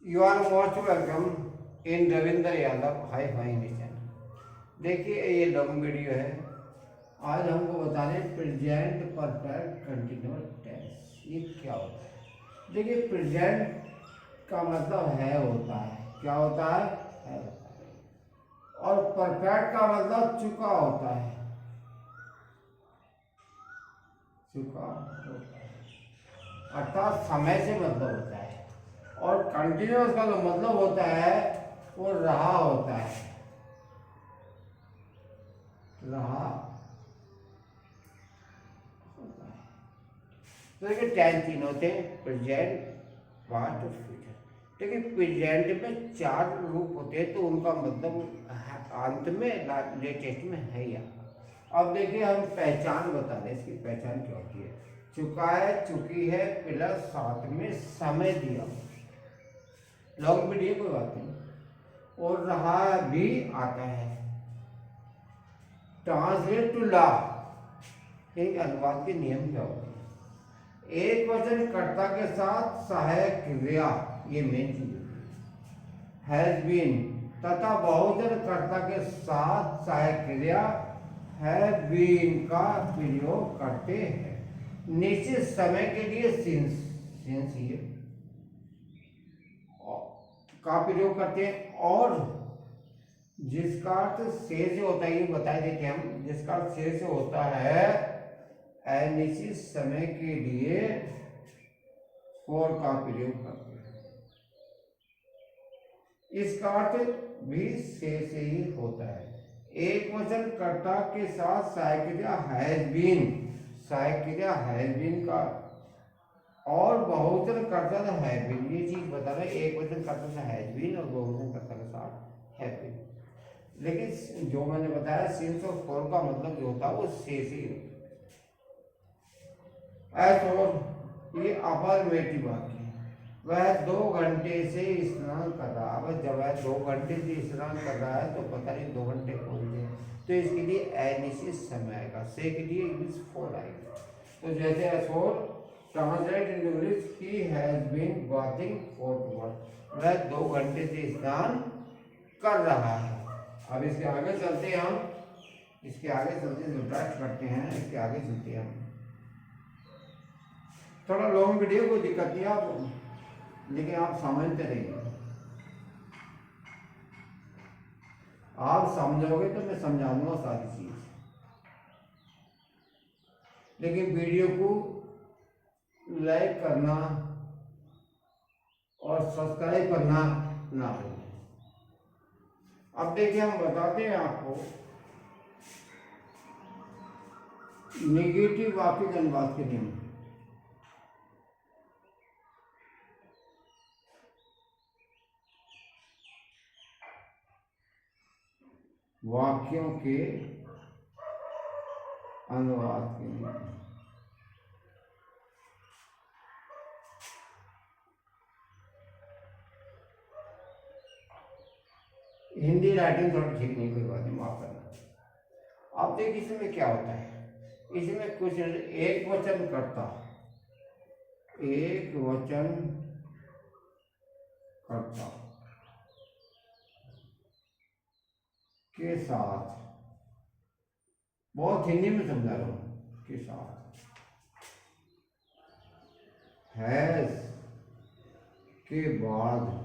You are most welcome in Ravindra Yadav hi fi nation. देखिए ये long video है। आज हमको बता रहे प्रेजेंट परफेक्ट कंटिन्यूअस टेंस ये क्या होता है। देखिए प्रेजेंट का मतलब है होता है, क्या होता है होता है। और परफेक्ट का मतलब चुका होता है, चुका होता है, अर्थात समय से मतलब होता है। और कंटिन्यूअस का जो मतलब होता है वो रहा होता है, रहा होता है। तो देखिए टेंस तीन होते हैं, प्रेजेंट, पास्ट और फ्यूचर। देखिए प्रेजेंट में चार रूप होते हैं, तो उनका मतलब अंत में लेटेस्ट में है या। अब देखिए हम पहचान बता दें, इसकी पहचान क्या होती है। चुका है, चुकी है, प्लस साथ में समय दिया, लॉन्ग वीडियो कोई बात नहीं। और रहा भी आता है। ट्रांसलेट टू लॉ, एक अनुवाद के नियम क्या होते हैं। एक वचन कर्ता के साथ सहायक क्रिया, ये मेन चीज होती है, हैज बीन, तथा बहुवचन कर्ता के साथ सहायक क्रिया हैव बीन का प्रयोग करते हैं निश्चित समय के लिए। सिंस ये का प्रयोग करते हैं। और जिसका अर्थ से होता है, ये बता देते हैं हम, जिसका अर्थ से होता है अनिश्चित समय के लिए फॉर का प्रयोग करते हैं। इसका अर्थ भी से ही होता है। एक वचन कर्ता के साथ सहायक क्रिया हैज बीन, सहायक क्रिया हैज बीन का, और बहुवचन कर्ता था हैव बीन। ये चीज बता रहे, एक वचन कर्ता था हैज बीन और बहुवचन कर्ता के साथ हैव बीन। लेकिन जो मैंने बताया सिंस और फॉर का मतलब जो होता है वो से ही होता है। एस और ये अफर्मेटिव वाक्य है। वह 2 घंटे से स्नान कर रहा है। अब जब वह 2 घंटे से स्नान कर रहा है तो पता नहीं 2 घंटे कौन से, तो इसके लिए अनिश्चित समय आएगा, से के लिए इंग्लिश फॉर आएगी। तो जैसे S for translate in English, he has been bathing for two, वह 2 घंटे से स्नान कर रहा है। अब इसके आगे चलते हैं हम, इसके आगे चलते सब्ट्रैक्ट करते हैं, इसके आगे चलते हैं हम। थोड़ा लॉन्ग वीडियो को दिक्कत नहीं आप, लेकिन आप समझते रहिए। आप समझोगे तो मैं समझा दूंगा सारी चीज, लेकिन वीडियो को लाइक करना और सब्सक्राइब करना ना भूलें। अब देखिए हम बताते हैं आपको नेगेटिव वाक्य के अनुवाद के नियम। वाक्यों के अनुवाद के नियम। हिंदी राइटिंग थोड़ा ठीक नहीं, कोई बात नहीं, माफ करना। अब देखिए इसमें क्या होता है। इसमें कुछ एक वचन करता, एक वचन कर्ता के साथ, बहुत हिंदी में समझा रहा हूं, के साथ हैज के बाद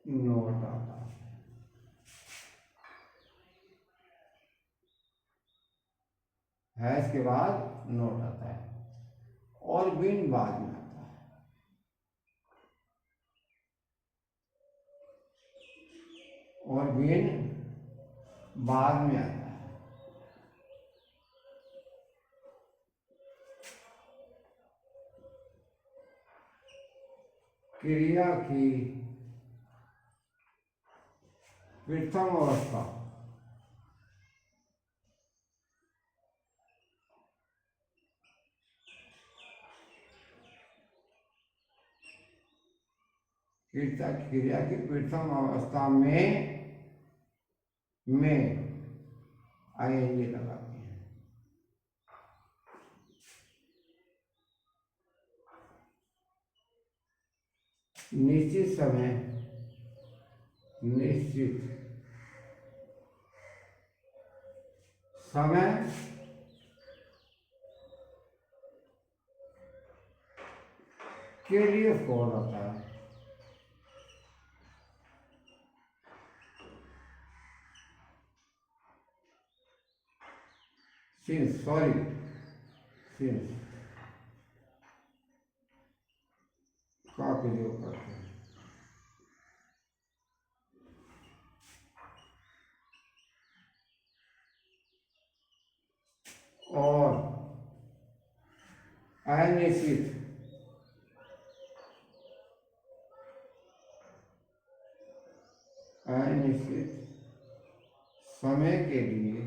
नोट आता है। हैज के बाद नोट आता है और बीन बाद में आता है। और बीन बाद में आता है। क्रिया की प्रथम अवस्था, क्रिया की प्रथम अवस्था में आईएनजी लगाते हैं। निश्चित समय, निश्चित समय के लिए फॉर होता है। सिंस, सॉरी, सिंस का प्रयोग करते हैं। और अनिश्चित अनिश्चित समय के लिए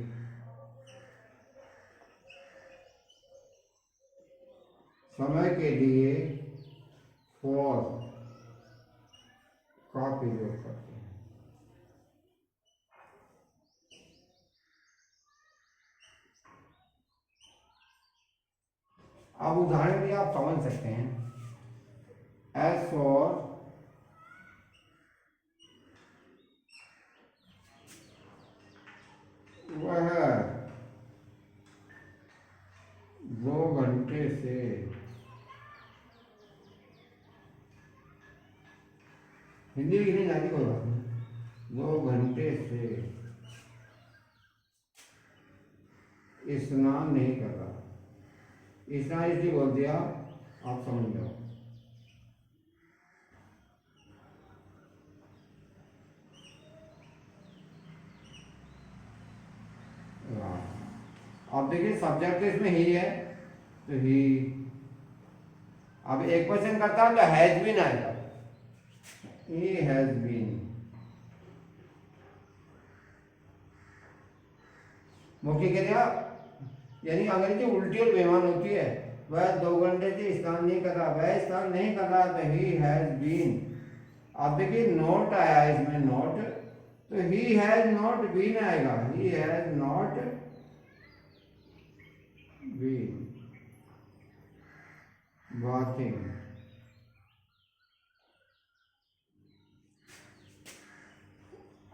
फॉर का प्रयोग करते हैं। अब उदाहरण भी आप समझ सकते हैं। एज फॉर वह 2 घंटे से हिंदी लिखने जाती कोई बात नहीं। 2 घंटे से स्नान नहीं कर रहा। स्नान इसलिए बोल दिया, आप समझ जाओ। अब देखिए सब्जेक्ट तो इसमें ही है, तो ही। अब एक क्वेश्चन करता हूं तो हैज बीन आएगा। ही हैज बीन, मुख्य क्रिया यानी अंग्रेजी उल्टी और बेमान होती है। वह 2 घंटे से स्नान नहीं कर रहा, वह स्नान नहीं कर रहा, तो ही हैज बीन। अब देखिए नॉट आया इसमें, नॉट, तो ही हैज नॉट बीन आएगा। He has not been bathing.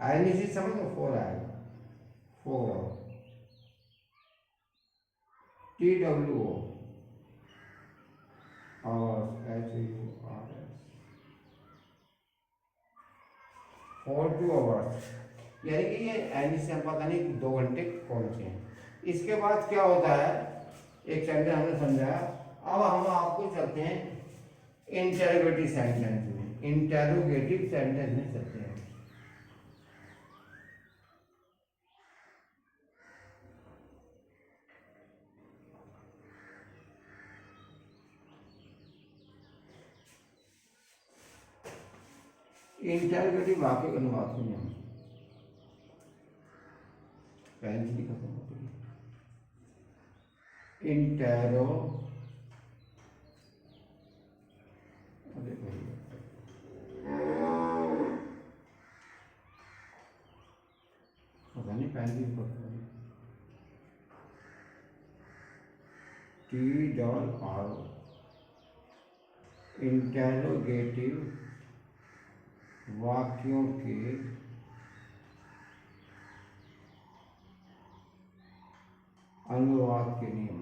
I N G समझ लो, 4 आएगा। 4 TWO hours, HURS, 4 2 hours, यानी कि ये एनजी से हम पता नहीं 2 घंटे कौन से हैं। इसके बाद क्या होता है, एक सेंटेंस हमने समझाया। अब हम आपको चलते हैं इंटेरोगेटिव सेंटेंस में। इंटेरोगेटिव सेंटेंस में चलते हैं। इंटेरोगेटिव वाक्य का अनुवाद सुनिए हम। पहली खत्म होती है। इंटेरो, अरे भैया पता नहीं पहली TRO, इंटेरोगेटिव वाक्यों के अनुवाद के नियम।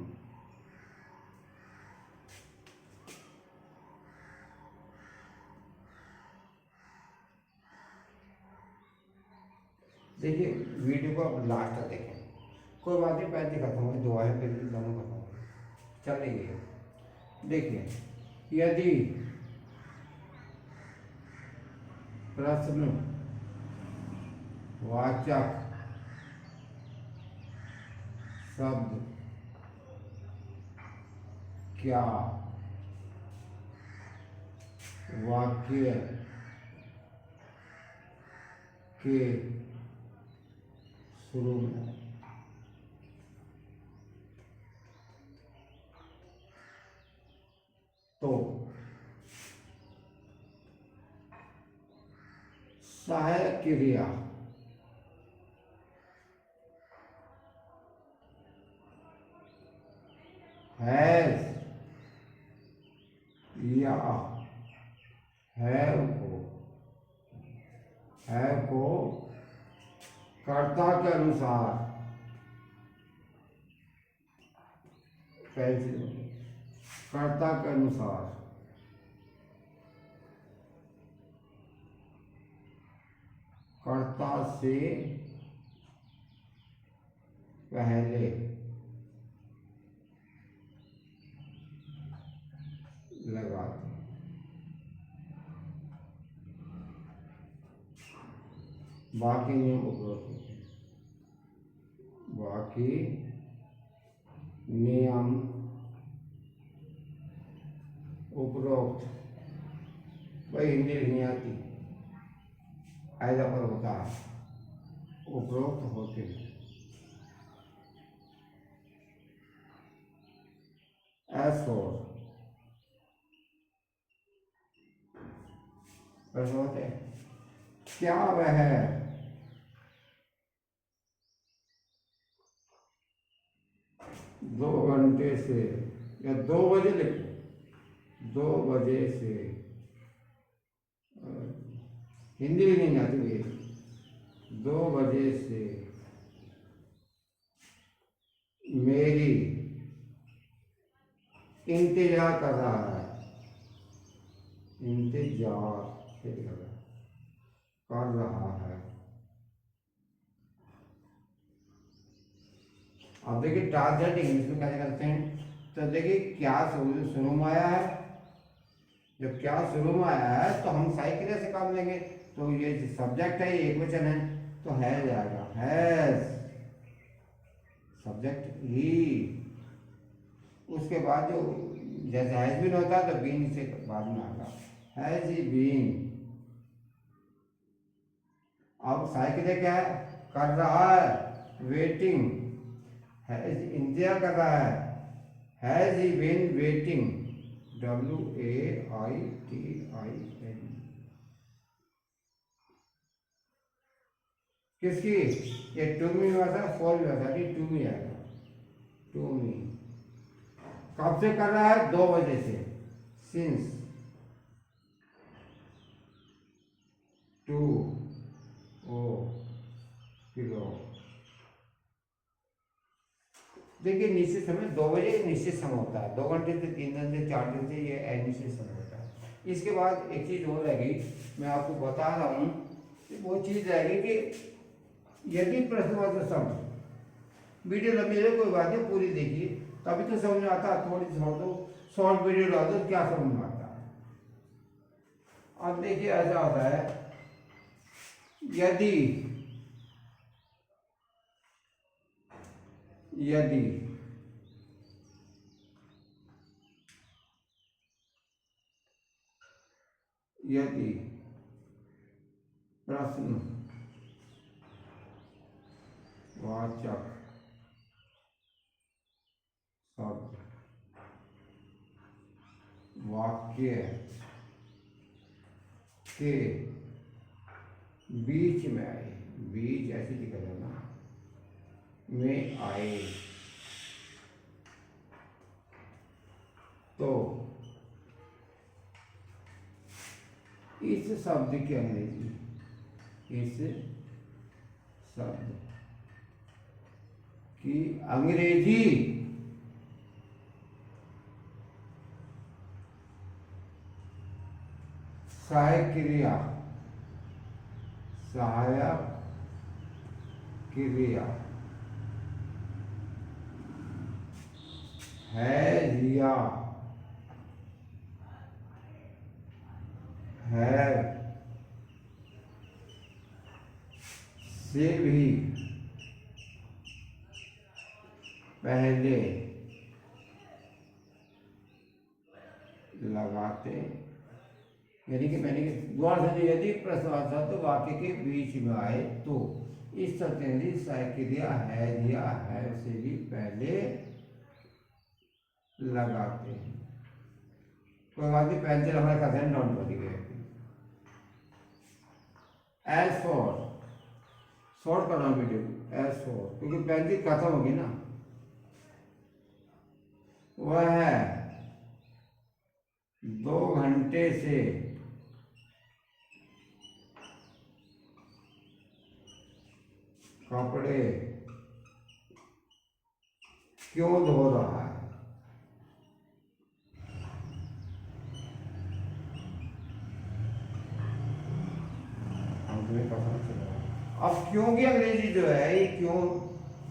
देखिए वीडियो को आप लास्ट तक देखें, कोई बात नहीं, पहले खत्म हो गई, दुआ है फिर दोनों खत्म हो गए, चल रही है। देखिए, यदि प्रश्न वाचक शब्द क्या वाक्य के शुरू में तो सहायक क्रिया हैज या हैव अनुसार, कर्ता के अनुसार, कर्ता से पहले लगाते, बाकी नियम उपरोक्त होते हैं। बाकी नियम उपरोक्त, भाई हिंदी नहीं आती, ऐसा पर होता है, उपरोक्त होते हैं। एस फोर होते हैं, क्या वह 2 घंटे से, या 2 बजे लिखो, 2 बजे से, हिंदी भी नहीं आती है, 2 बजे से मेरी इंतजार कर रहा है, इंतजार कर रहा है। अब देखिए ट्रांसलेट इंग्लिश में कैसे करते हैं, तो देखिए क्या शुरू में आया है, जब क्या शुरू में आया है तो हम सही क्रिया से काम लेंगे। तो ये सब्जेक्ट है, एक वचन है, तो हैज आएगा, हैज, सब्जेक्ट ही। उसके बाद जो जैसे हैज बीन होता है तो बीन से बाद में आएगा, हैज ही बीन। अब सही क्रिया क्या है, कर रहा है, वेटिंग, हैज इंतजार कर रहा है, has he been waiting, WAITIN। किसकी, ये टू मी भाषा, फॉर भी भाषा, टू मी आएगा, टू मी। कब से कर रहा है, 2 बजे से, सिंस 2 o'clock। देखिए निश्चित समय 2 बजे निश्चित समय होता है, 2 घंटे से, 3 घंटे, 4 दिन से, ये अनिश्चित समय होता है। इसके बाद एक चीज और रहेगी, मैं आपको बता रहा हूँ, वो चीज रहेगी कि यदि प्रश्नवाचक शब्द, वीडियो लंबी है कोई बात नहीं, पूरी देखिए तभी तो समझ में आता है, थोड़ी सी छोड़ दो, शॉर्ट वीडियो डाल दो, क्या समझ में आता है। अब देखिए ऐसा होता है, यदि यदि यदि प्रश्नवाचक शब्द वाक्य के बीच में आए, बीच ऐसे लिखा जाना, में आए, तो इस शब्द की अंग्रेजी, इस शब्द की अंग्रेजी सहायक क्रिया, सहायक क्रिया है या है से भी पहले लगाते, यानी कि मैंने द्वारा से यदि प्रश्नवाचक तो वाक्य के बीच में आए तो इस सत्येंद्रीय सहायक क्रिया है या है से भी पहले लगाते हैं। कोई बात नहीं, पेंसिल हमारे कहते हैं डॉट बनी गए। एज फॉर, शॉर्ट करना वीडियो, एज फॉर, क्योंकि पेंसिल खत्म होगी ना, वह है 2 घंटे से कपड़े क्यों धो रहा है। अब क्यों की अंग्रेजी जो है ये क्यों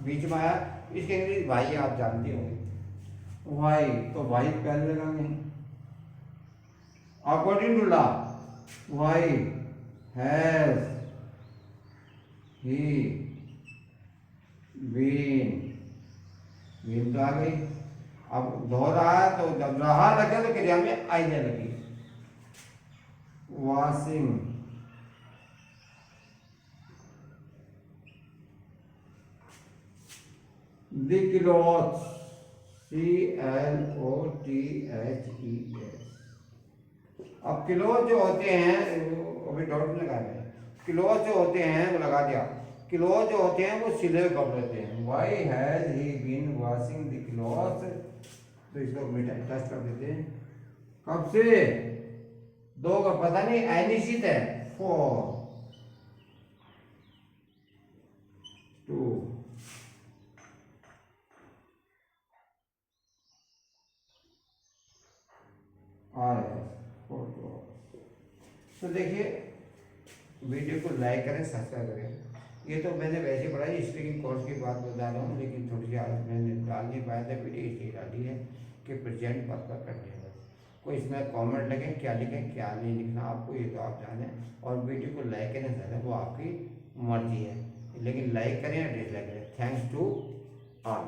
बीच में आया, इसकी अंग्रेजी भाई आप जानते होंगे, वाई तो वाई पहले लगाएंगे। According to law Y has he been तो आ गई। अब धो रहा है तो जब रहा लगे तो क्रिया में आईने लगी। Washing the clothes CLOTHES। अब क्लोथ जो होते हैं, अभी डॉट लगा रहे हैं, क्लोथ जो होते हैं वो लगा दिया, क्लोथ जो होते हैं वो सिले कब रहते हैं। Y has he been washing the cloth, तो इसको मिटा टेस्ट कर देते हैं। कब से, दो का पता नहीं अनिश्चित है, 4 2 तो देखिए वीडियो को लाइक करें, सब्सक्राइब करें। ये तो मैंने वैसे पढ़ा है, स्पीकिंग कोर्स की बात बता रहा हूँ, लेकिन थोड़ी सी आदत मैंने डाल नहीं पाया था, वीडियो इसलिए डाली है कि प्रेजेंट पद पर कर दिया। कोई इसमें कमेंट लिखें, क्या लिखें क्या नहीं लिखना आपको ये तो आप जानें, और वीडियो को लाइक करें ज़्यादा वो आपकी मर्जी है, लेकिन लाइक करें या डिसलाइक करें। Thanks to all.